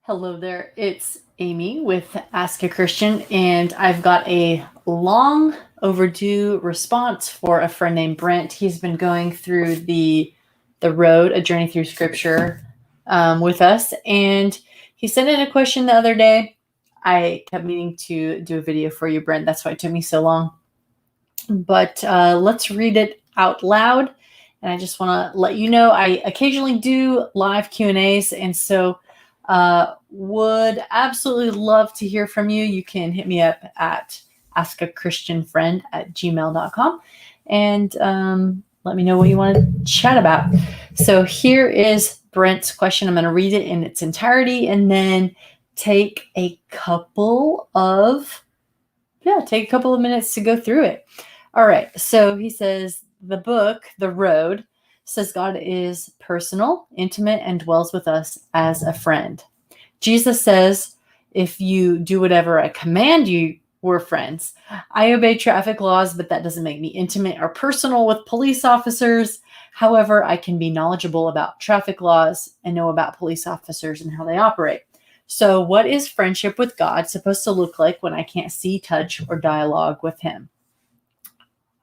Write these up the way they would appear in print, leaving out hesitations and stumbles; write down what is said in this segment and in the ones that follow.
Hello there, it's Amy with Ask a Christian, and I've got a long overdue response for a friend named Brent. He's been going through the road, a journey through Scripture, with us, and he sent in a question the other day. I kept meaning to do a video for you, Brent. That's why it took me so long. But let's read it out loud. And I just want to let you know I occasionally do live Q&As, and so would absolutely love to hear from you. You can hit me up at askachristianfriend@gmail.com and let me know what you want to chat about. So here is Brent's question. I'm going to read it in its entirety and then take a couple of minutes to go through it. All right. So he says, the book, The Road, says God is personal, intimate, and dwells with us as a friend. Jesus says, if you do whatever I command you, we're friends. I obey traffic laws, but that doesn't make me intimate or personal with police officers. However, I can be knowledgeable about traffic laws and know about police officers and how they operate. So what is friendship with God supposed to look like when I can't see, touch, or dialogue with him?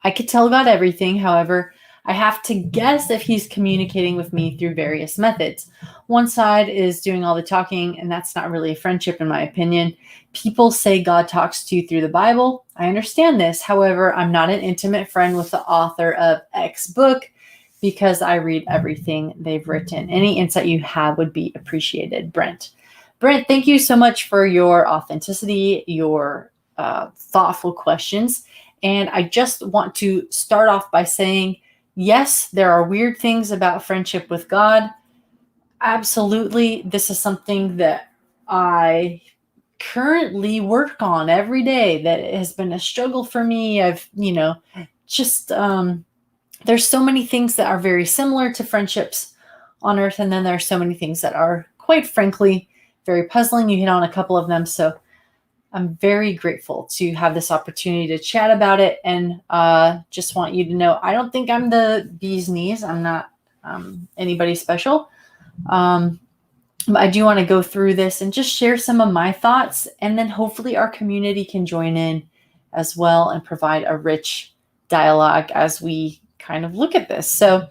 I could tell God everything. However, I have to guess if he's communicating with me through various methods. One side is doing all the talking, and that's not really a friendship in my opinion. People say God talks to you through the Bible. I understand this. However, I'm not an intimate friend with the author of X book because I read everything they've written. Any insight you have would be appreciated, Brent. Brent, thank you so much for your authenticity, your thoughtful questions. And I just want to start off by saying, yes, there are weird things about friendship with God. Absolutely. This is something that I currently work on every day. That has been a struggle for me. There's so many things that are very similar to friendships on earth. And then there are so many things that are, quite frankly, very puzzling. You hit on a couple of them. So I'm very grateful to have this opportunity to chat about it, and just want you to know I don't think I'm the bee's knees. I'm not anybody special. But I do want to go through this and just share some of my thoughts, and then hopefully our community can join in as well and provide a rich dialogue as we kind of look at this. So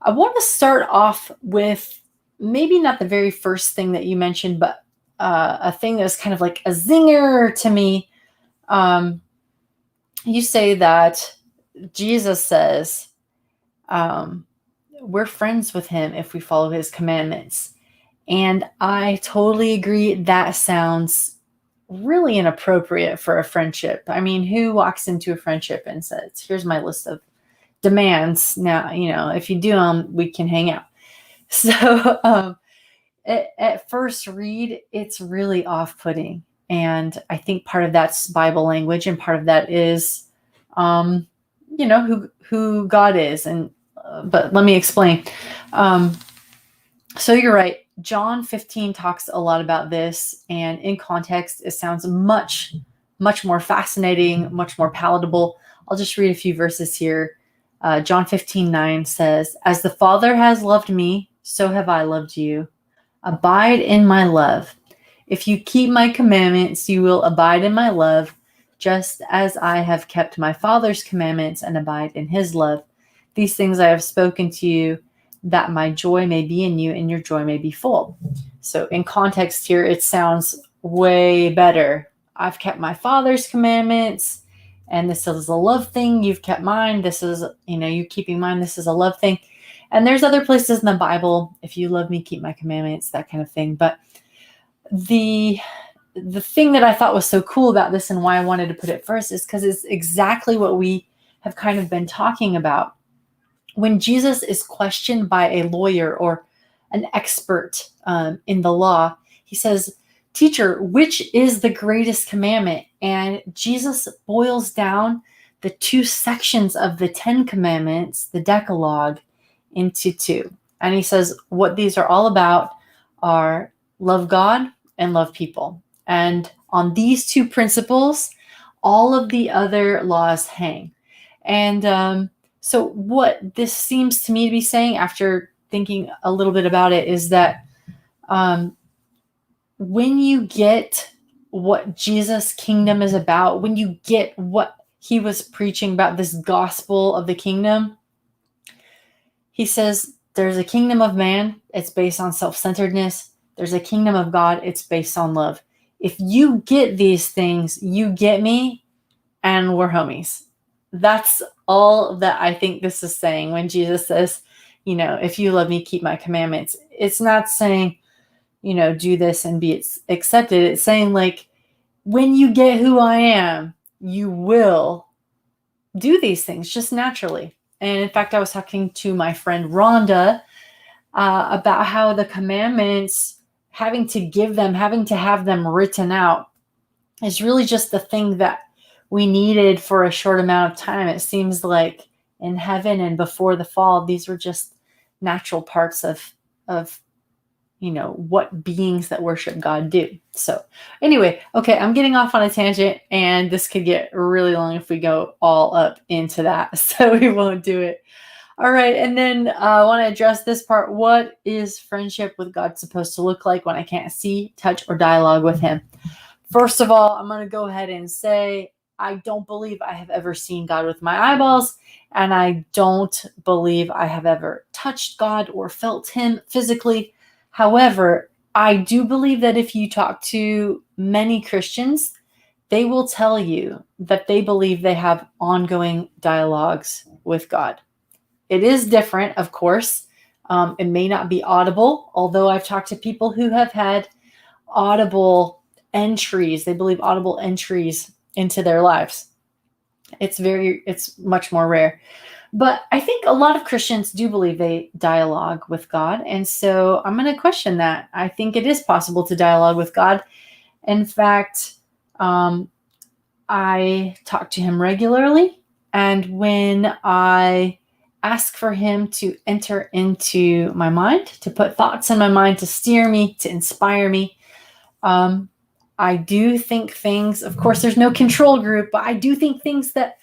I want to start off with maybe not the very first thing that you mentioned, but a thing that's kind of like a zinger to me. You say that Jesus says we're friends with him if we follow his commandments. And I totally agree. That sounds really inappropriate for a friendship. I mean, who walks into a friendship and says, here's my list of demands. Now, if you do them, we can hang out. So, at first read, it's really off-putting. And I think part of that's Bible language, and part of that is, who God is. And but let me explain. So you're right. John 15 talks a lot about this, and in context, it sounds much, much more fascinating, much more palatable. I'll just read a few verses here. John 15:9 says, "As the Father has loved me, so have I loved you. Abide in my love. If you keep my commandments, you will abide in my love, just as I have kept my Father's commandments and abide in his love. These things I have spoken to you, that my joy may be in you and your joy may be full." So in context here, it sounds way better. I've kept my Father's commandments, and this is a love thing. You've kept mine. This is, you keeping mine. This is a love thing. And there's other places in the Bible, if you love me, keep my commandments, that kind of thing. But the thing that I thought was so cool about this, and why I wanted to put it first, is because it's exactly what we have kind of been talking about. When Jesus is questioned by a lawyer or an expert in the law, he says, "Teacher, which is the greatest commandment?" And Jesus boils down the two sections of the 10 Commandments, the Decalogue, into two. And he says what these are all about are love God and love people. And on these two principles, all of the other laws hang. And so what this seems to me to be saying, after thinking a little bit about it, is that When you get what Jesus' kingdom is about, when you get what he was preaching about, this gospel of the kingdom, he says there's a kingdom of man, it's based on self-centeredness. There's a kingdom of God, it's based on love. If you get these things, you get me, and we're homies. That's all that I think this is saying when Jesus says, if you love me, keep my commandments. It's not saying, do this and be accepted. It's saying, like, when you get who I am, you will do these things just naturally. And in fact, I was talking to my friend Rhonda about how the commandments, having to have them written out, is really just the thing that we needed for a short amount of time. It seems like in heaven and before the fall, these were just natural parts of what beings that worship God do. So anyway, okay, I'm getting off on a tangent, and this could get really long if we go all up into that. So we won't do it. All right. And then I want to address this part. What is friendship with God supposed to look like when I can't see, touch, or dialogue with him? First of all, I'm going to go ahead and say, I don't believe I have ever seen God with my eyeballs, and I don't believe I have ever touched God or felt him physically. However, I do believe that if you talk to many Christians, they will tell you that they believe they have ongoing dialogues with God. It is different, of course. It may not be audible, although I've talked to people who have had audible entries. They believe audible entries into their lives. It's much more rare. But I think a lot of Christians do believe they dialogue with God. And so I'm going to question that. I think it is possible to dialogue with God. In fact, I talk to him regularly. And when I ask for him to enter into my mind, to put thoughts in my mind, to steer me, to inspire me, I do think things, of course, there's no control group, but I do think things that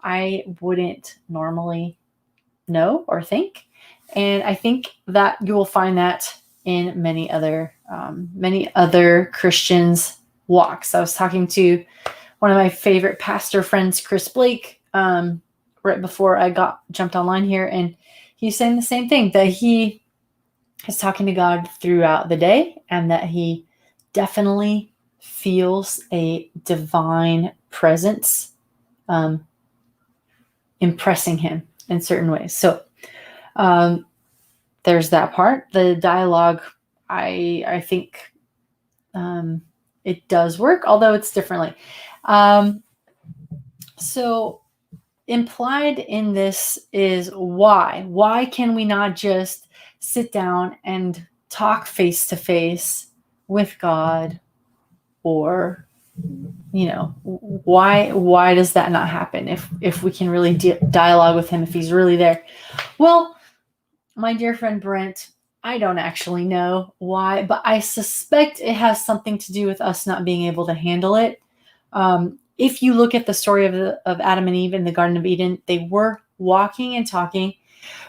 I wouldn't normally know or think. And I think that you will find that in many other Christians' walks. I was talking to one of my favorite pastor friends, Chris Blake, right before I jumped online here, and he's saying the same thing, that he is talking to God throughout the day, and that he definitely feels a divine presence impressing him in certain ways. So there's that part. The dialogue, I think it does work, although it's differently. So implied in this is why. Why can we not just sit down and talk face to face with God? Or, why does that not happen if we can really dialogue with him, if he's really there? Well, my dear friend Brent, I don't actually know why, but I suspect it has something to do with us not being able to handle it. If you look at the story of Adam and Eve in the Garden of Eden, they were walking and talking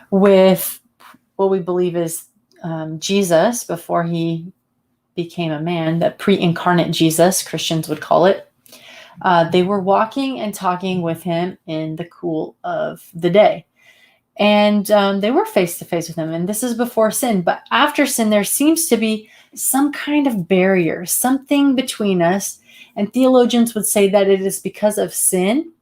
with what we believe is Jesus before he became a man, that pre-incarnate Jesus, Christians would call it. They were walking and talking with him in the cool of the day. And they were face to face with him. And this is before sin. But after sin, there seems to be some kind of barrier, something between us. And theologians would say that it is because of sin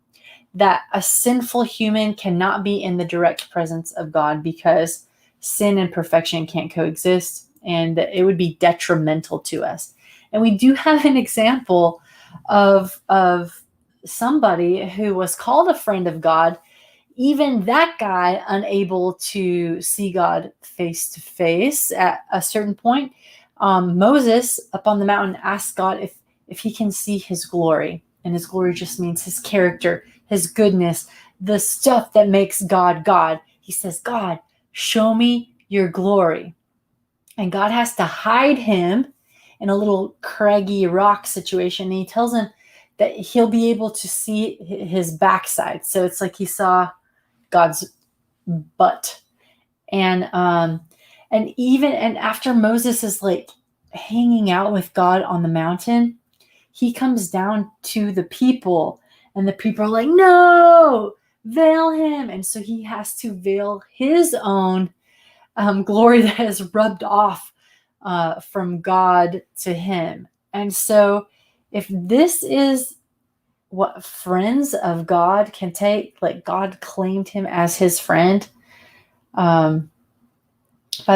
that a sinful human cannot be in the direct presence of God, because sin and perfection can't coexist, and it would be detrimental to us. And we do have an example of somebody who was called a friend of God, even that guy unable to see God face to face at a certain point. Moses up on the mountain asked God if he can see his glory. And his glory just means his character, his goodness, the stuff that makes God God. He says, God, show me your glory. And God has to hide him in a little craggy rock situation. And he tells him that he'll be able to see his backside. So it's like he saw God's butt. And And after Moses is like hanging out with God on the mountain, he comes down to the people, and the people are like, no, veil him. And so he has to veil his own glory that has rubbed off from God to him. And so if this is what friends of God can take, like God claimed him as his friend. By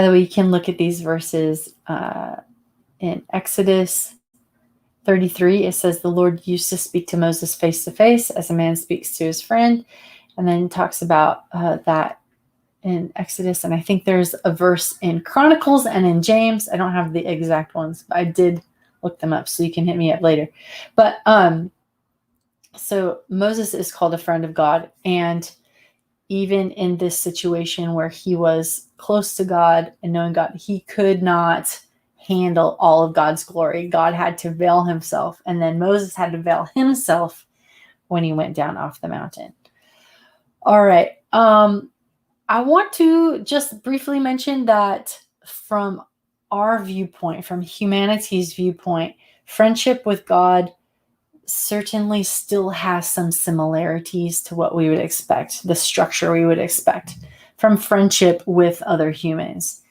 the way, you can look at these verses in Exodus 33. It says, the Lord used to speak to Moses face to face as a man speaks to his friend. And then talks about that in Exodus. And I think there's a verse in Chronicles and in James. I don't have the exact ones, but I did look them up, so you can hit me up later. But so Moses is called a friend of God. And even in this situation where he was close to God and knowing God, he could not handle all of God's glory. God had to veil himself. And then Moses had to veil himself when he went down off the mountain. All right. I want to just briefly mention that from our viewpoint, from humanity's viewpoint, friendship with God certainly still has some similarities to what we would expect, the structure we would expect from friendship with other humans.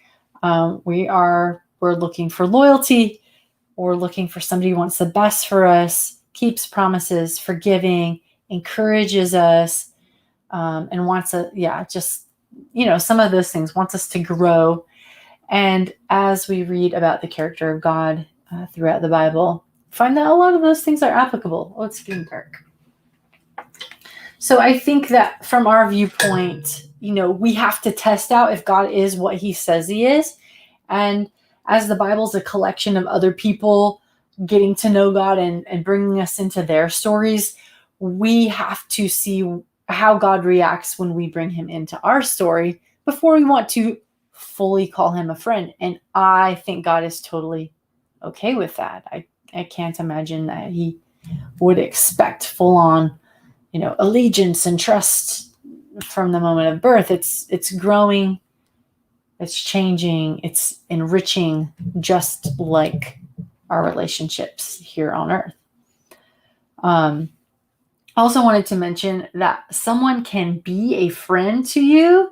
We're looking for loyalty. We're looking for somebody who wants the best for us, keeps promises, forgiving, encourages us, and wants some of those things, wants us to grow. And as we read about the character of God throughout the Bible, find that a lot of those things are applicable. Oh, it's getting dark. So I think that from our viewpoint, we have to test out if God is what he says he is. And as the Bible's a collection of other people getting to know God and bringing us into their stories, we have to see how God reacts when we bring him into our story before we want to fully call him a friend. And I think God is totally okay with that. I can't imagine that he would expect full on, allegiance and trust from the moment of birth. It's growing, it's changing, it's enriching, just like our relationships here on earth. I also wanted to mention that someone can be a friend to you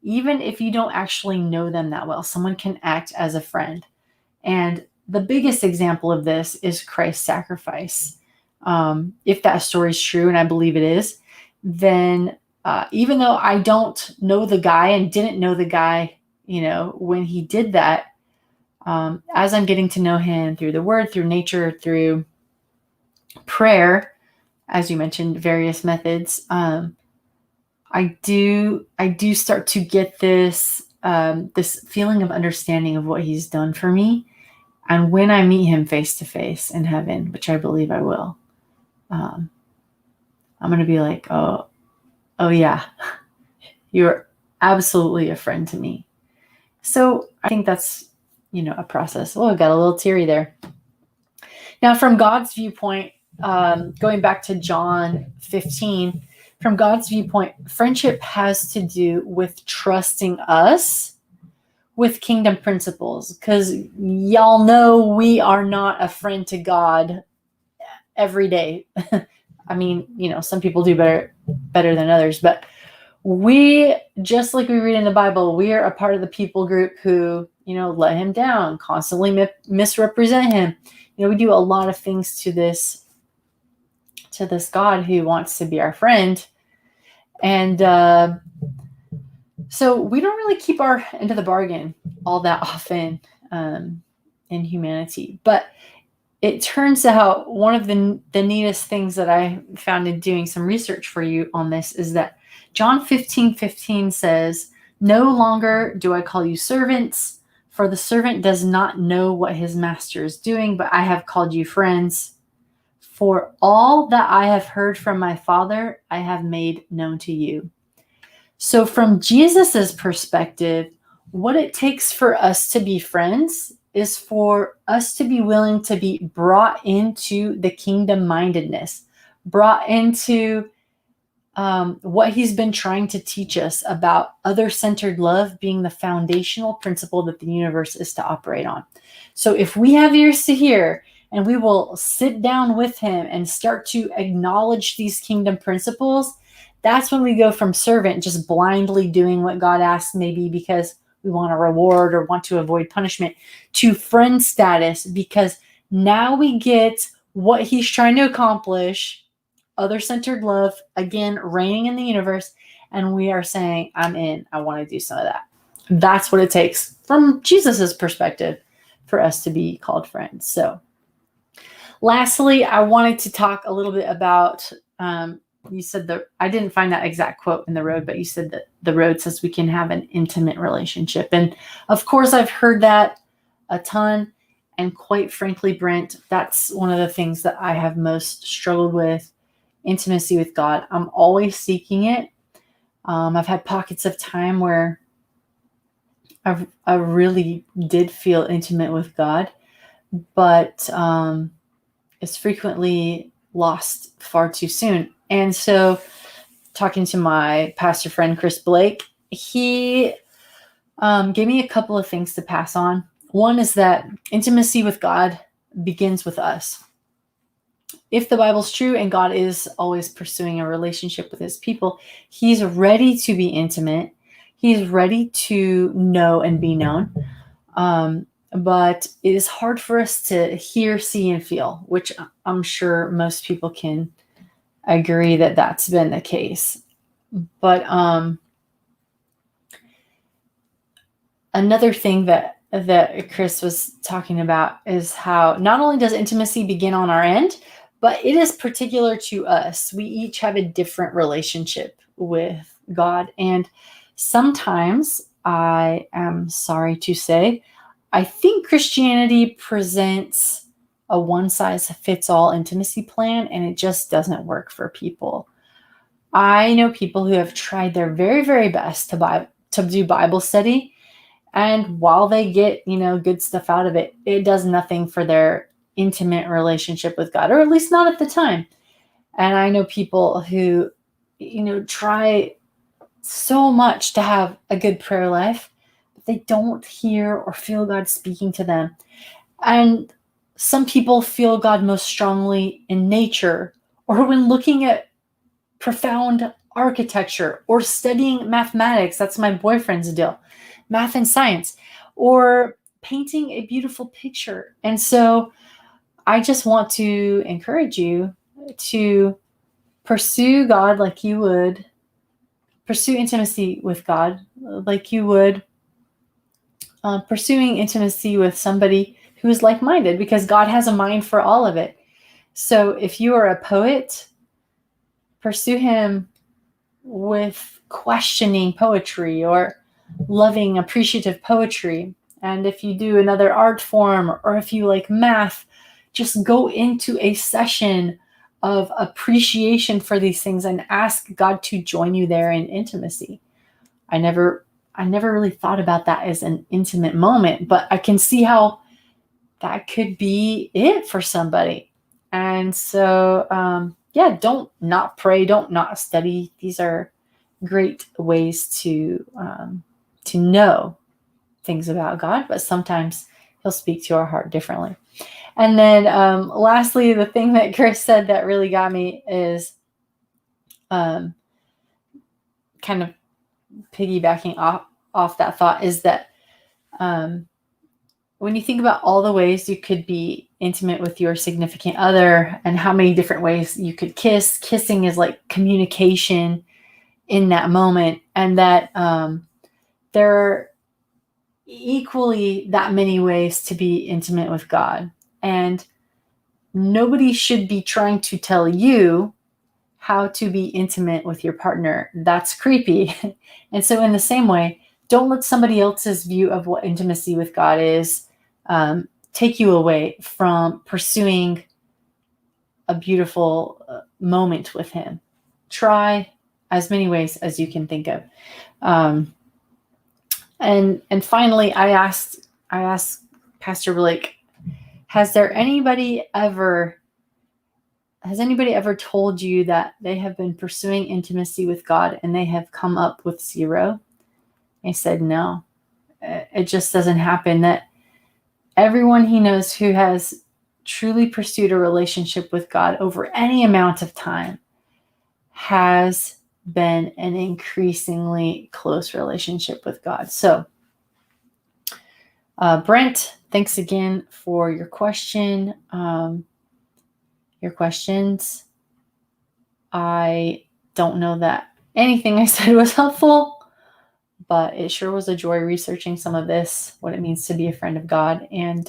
even if you don't actually know them that well. Someone can act as a friend. And the biggest example of this is Christ's sacrifice. If that story is true, and I believe it is, then even though I don't know the guy and didn't know the guy, when he did that, as I'm getting to know him through the word, through nature, through prayer, as you mentioned, various methods, I do start to get this feeling of understanding of what he's done for me. And when I meet him face to face in heaven, which I believe I will, I'm going to be like, oh yeah, you're absolutely a friend to me. So I think that's, a process. Oh, I got a little teary there. Now, from God's viewpoint, going back to John 15, from God's viewpoint, friendship has to do with trusting us with kingdom principles, because y'all know we are not a friend to God every day. I mean, some people do better than others, but we, just like we read in the Bible, we are a part of the people group who, let him down, constantly misrepresent him. We do a lot of things to this God who wants to be our friend. And so we don't really keep our end of the bargain all that often in humanity. But it turns out one of the neatest things that I found in doing some research for you on this is that John 15:15 says, "No longer do I call you servants, for the servant does not know what his master is doing, but I have called you friends. For all that I have heard from my Father, I have made known to you." So from Jesus's perspective, what it takes for us to be friends is for us to be willing to be brought into the kingdom mindedness, brought into what he's been trying to teach us about other-centered love being the foundational principle that the universe is to operate on. So if we have ears to hear, and we will sit down with him and start to acknowledge these kingdom principles, that's when we go from servant, just blindly doing what God asks, maybe because we want a reward or want to avoid punishment, to friend status, because now we get what he's trying to accomplish, other-centered love, again, reigning in the universe, and we are saying, I'm in, I want to do some of that. That's what it takes from Jesus's perspective for us to be called friends. So lastly, I wanted to talk a little bit about, you said that, I didn't find that exact quote in The Road, but you said that the Road says we can have an intimate relationship. And of course, I've heard that a ton. And quite frankly, Brent, that's one of the things that I have most struggled with, intimacy with God. I'm always seeking it. I've had pockets of time where I really did feel intimate with God, but it's frequently lost far too soon. And so, talking to my pastor friend, Chris Blake, he gave me a couple of things to pass on. One is that intimacy with God begins with us. If the Bible's true and God is always pursuing a relationship with his people, he's ready to be intimate. He's ready to know and be known. But it is hard for us to hear, see, and feel, which I'm sure most people can agree that that's been the case. But another thing that Chris was talking about is how not only does intimacy begin on our end, but it is particular to us. We each have a different relationship with God. And sometimes, I am sorry to say, I think Christianity presents a one-size-fits-all intimacy plan, and it just doesn't work for people. I know people who have tried their very, very best to do Bible study, and while they get, good stuff out of it, it does nothing for their intimate relationship with God, or at least not at the time. And I know people who, try so much to have a good prayer life, but they don't hear or feel God speaking to them. And some people feel God most strongly in nature, or when looking at profound architecture, or studying mathematics. That's my boyfriend's deal, math and science, or painting a beautiful picture. And so I just want to encourage you to pursue God like you would pursue intimacy with God, like you would pursuing intimacy with somebody who is like-minded, because God has a mind for all of it. So if you are a poet, pursue him with questioning poetry or loving, appreciative poetry. And if you do another art form, or if you like math, just go into a session of appreciation for these things and ask God to join you there in intimacy. I never really thought about that as an intimate moment, but I can see how that could be it for somebody. And so, don't not pray, don't not study. These are great ways to know things about God, but sometimes he'll speak to our heart differently. And then lastly, the thing that Chris said that really got me is kind of piggybacking off that thought, is that when you think about all the ways you could be intimate with your significant other and how many different ways you could kissing is like communication in that moment, and that there are equally that many ways to be intimate with God. And nobody should be trying to tell you how to be intimate with your partner. That's creepy. And so in the same way, don't let somebody else's view of what intimacy with God is take you away from pursuing a beautiful moment with him. Try as many ways as you can think of. And finally, I asked Pastor Blake, has there anybody ever has anybody ever told you that they have been pursuing intimacy with God and they have come up with 0? I said, no, it just doesn't happen. That everyone he knows who has truly pursued a relationship with God over any amount of time has been an increasingly close relationship with God. So, Brent, thanks again for your question. Your questions. I don't know that anything I said was helpful, but it sure was a joy researching some of this, what it means to be a friend of God, and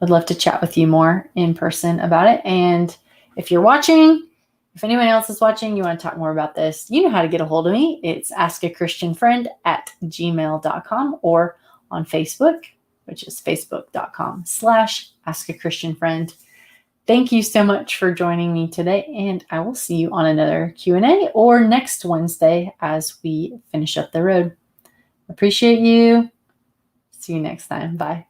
would love to chat with you more in person about it. And if you're watching, if anyone else is watching, you want to talk more about this, you know how to get a hold of me. It's askachristianfriend@gmail.com or on Facebook, which is facebook.com/askachristianfriend. Thank you so much for joining me today, and I will see you on another Q&A or next Wednesday as we finish up the road. Appreciate you. See you next time. Bye.